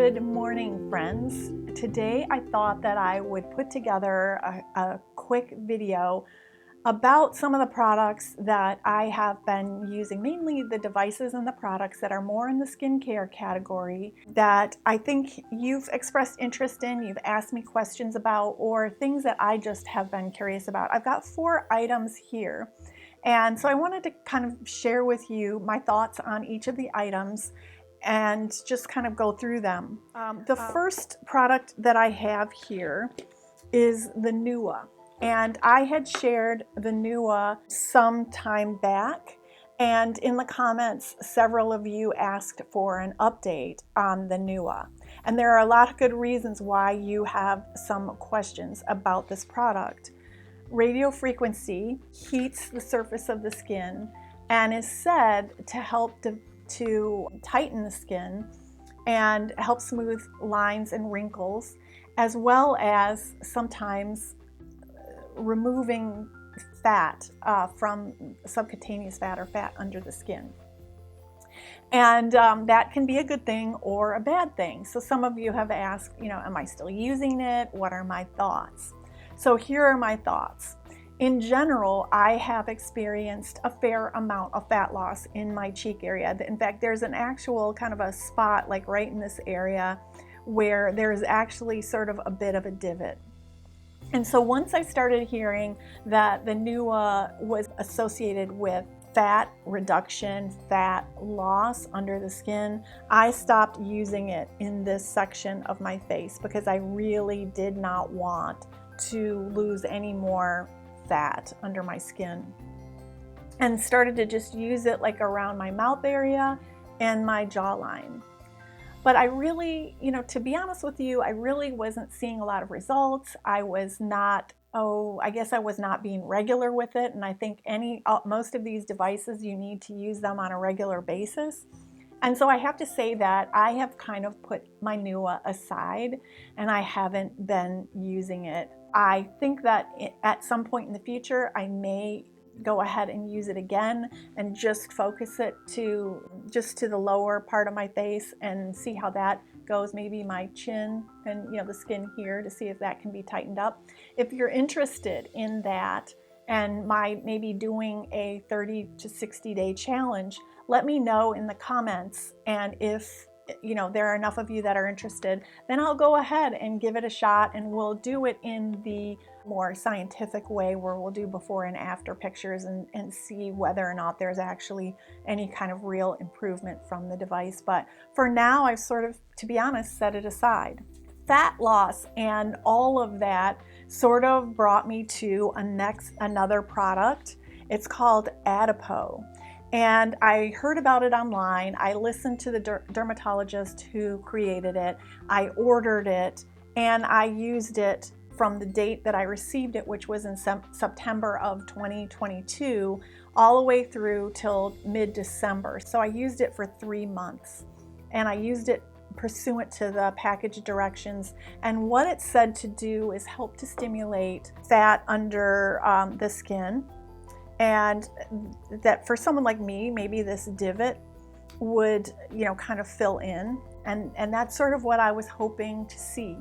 Good morning, friends. Today I thought that I would put together a quick video about some of the products that I have been using, mainly the devices and the products that are more in the skincare category that I think you've expressed interest in, you've asked me questions about, or things that I just have been curious about. I've got 4 items here, and so I wanted to kind of share with you my thoughts on each of the items and just kind of go through them. The first product that I have here is the Newa. And I had shared the Newa some time back, and in the comments, several of you asked for an update on the Newa. And there are a lot of good reasons why you have some questions about this product. Radio frequency heats the surface of the skin and is said to help to tighten the skin and help smooth lines and wrinkles, as well as sometimes removing fat from subcutaneous fat or fat under the skin. And that can be a good thing or a bad thing. So some of you have asked, am I still using it? What are my thoughts? So here are my thoughts. In general, I have experienced a fair amount of fat loss in my cheek area. In fact, there's an actual kind of a spot like right in this area where there's actually sort of a bit of a divot. And so once I started hearing that the Newa was associated with fat reduction, fat loss under the skin, I stopped using it in this section of my face because I really did not want to lose any more fat under my skin, and started to just use it like around my mouth area and my jawline. But I really, to be honest with you, I really wasn't seeing a lot of results. I was not, I guess I was not being regular with it. And I think most of these devices, you need to use them on a regular basis. And so I have to say that I have kind of put my Newa aside and I haven't been using it. I think that at some point in the future, I may go ahead and use it again and just focus it to the lower part of my face and see how that goes, maybe my chin and the skin here, to see if that can be tightened up. If you're interested in that and maybe doing a 30 to 60 day challenge, let me know in the comments, and if there are enough of you that are interested, then I'll go ahead and give it a shot, and we'll do it in the more scientific way where we'll do before and after pictures and see whether or not there's actually any kind of real improvement from the device. But for now, I've sort of, to be honest, set it aside. Fat loss and all of that sort of brought me to another product. It's called Adapeau. And I heard about it online. I listened to the dermatologist who created it. I ordered it and I used it from the date that I received it, which was in September of 2022, all the way through till mid-December. So I used it for 3 months, and I used it pursuant to the package directions. And what it said to do is help to stimulate fat under the skin. And that for someone like me, maybe this divot would, kind of fill in. And that's sort of what I was hoping to see.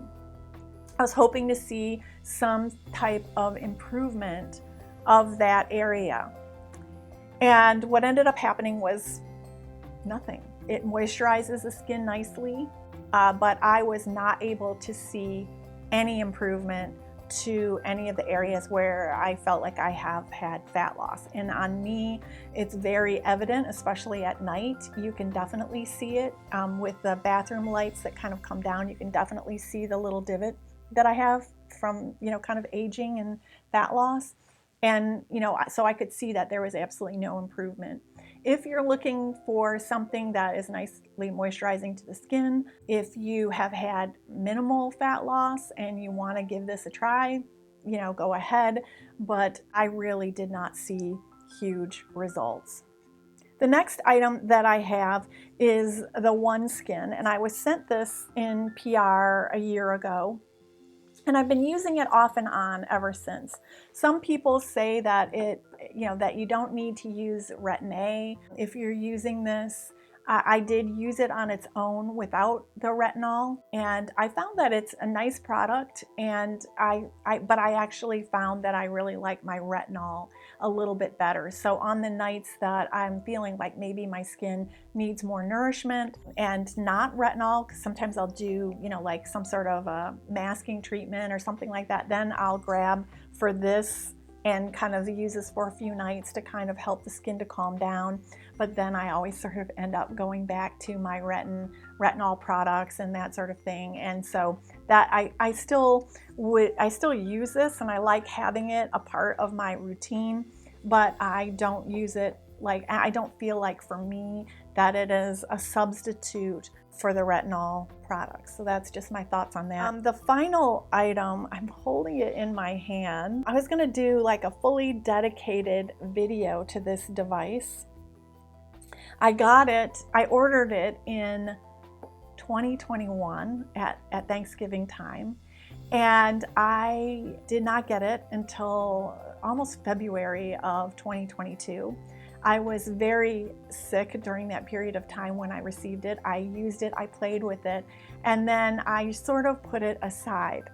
I was hoping to see some type of improvement of that area. And what ended up happening was nothing. It moisturizes the skin nicely, but I was not able to see any improvement to any of the areas where I felt like I have had fat loss. And on me, it's very evident, especially at night. You can definitely see it with the bathroom lights that kind of come down. You can definitely see the little divot that I have from, kind of aging and fat loss. And, so I could see that there was absolutely no improvement. If you're looking for something that is nicely moisturizing to the skin, if you have had minimal fat loss and you want to give this a try, go ahead. But I really did not see huge results. The next item that I have is the One Skin, and I was sent this in PR a year ago. And I've been using it off and on ever since. Some people say that that you don't need to use Retin-A if you're using this. I did use it on its own without the retinol, and I found that it's a nice product, and but I actually found that I really like my retinol a little bit better. So on the nights that I'm feeling like maybe my skin needs more nourishment and not retinol, because sometimes I'll do, like some sort of a masking treatment or something like that, then I'll grab for this and kind of use this for a few nights to kind of help the skin to calm down. But then I always sort of end up going back to my retinol products and that sort of thing. And so that I still use this, and I like having it a part of my routine, but I don't use it I don't feel like for me that it is a substitute for the retinol products. So that's just my thoughts on that. The final item, I'm holding it in my hand. I was gonna do like a fully dedicated video to this device. I ordered it in 2021 at Thanksgiving time, and I did not get it until almost February of 2022. I was very sick during that period of time when I received it. I used it, I played with it, and then I sort of put it aside.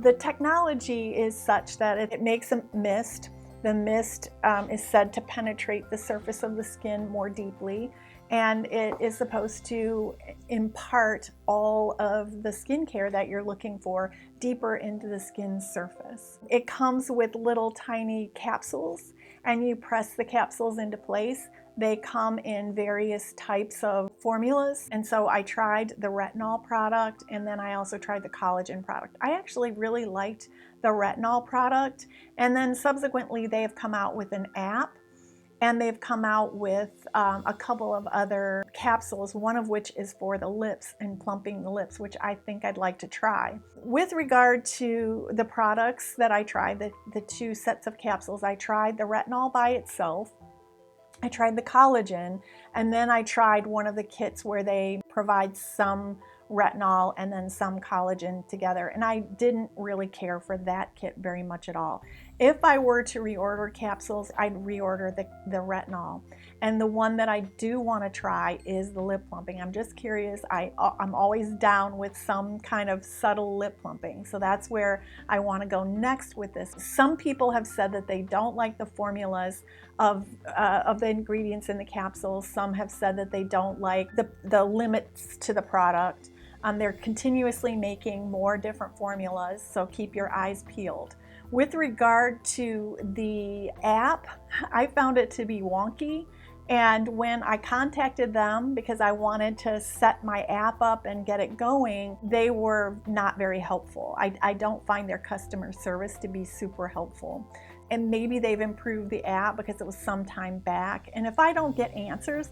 The technology is such that it makes a mist. The mist is said to penetrate the surface of the skin more deeply, and it is supposed to impart all of the skincare that you're looking for deeper into the skin's surface. It comes with little tiny capsules, and you press the capsules into place. They come in various types of formulas, and so I tried the retinol product, and then I also tried the collagen product. I actually really liked the retinol product, and then subsequently they have come out with an app, and they've come out with a couple of other capsules, one of which is for the lips and plumping the lips, which I think I'd like to try. With regard to the products that I tried, the two sets of capsules, I tried the retinol by itself, I tried the collagen, and then I tried one of the kits where they provide some retinol and then some collagen together, and I didn't really care for that kit very much at all. If I were to reorder capsules, I'd reorder the retinol, and the one that I do want to try is the lip plumping. I'm just curious. I'm always down with some kind of subtle lip plumping, so that's where I want to go next with this. Some people have said that they don't like the formulas of the ingredients in the capsules. Some have said that they don't like the limits to the product. They're continuously making more different formulas, so keep your eyes peeled. With regard to the app, I found it to be wonky, and when I contacted them because I wanted to set my app up and get it going, they were not very helpful. I don't find their customer service to be super helpful. And maybe they've improved the app because it was some time back. And if I don't get answers,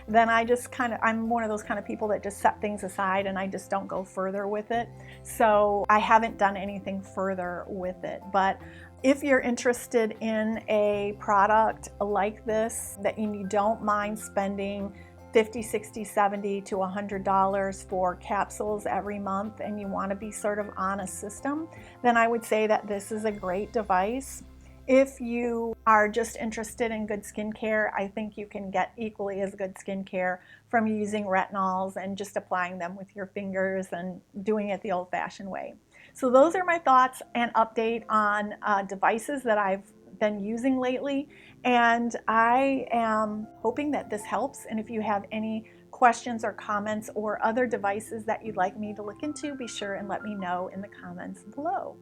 then I'm one of those kind of people that just set things aside and I just don't go further with it. So I haven't done anything further with it. But if you're interested in a product like this, that you don't mind spending $50, $60, $70 to $100 for capsules every month, and you want to be sort of on a system, then I would say that this is a great device. If you are just interested in good skincare, I think you can get equally as good skincare from using retinols and just applying them with your fingers and doing it the old-fashioned way. So those are my thoughts and update on devices that I've been using lately, and I am hoping that this helps. And if you have any questions or comments or other devices that you'd like me to look into, be sure and let me know in the comments below.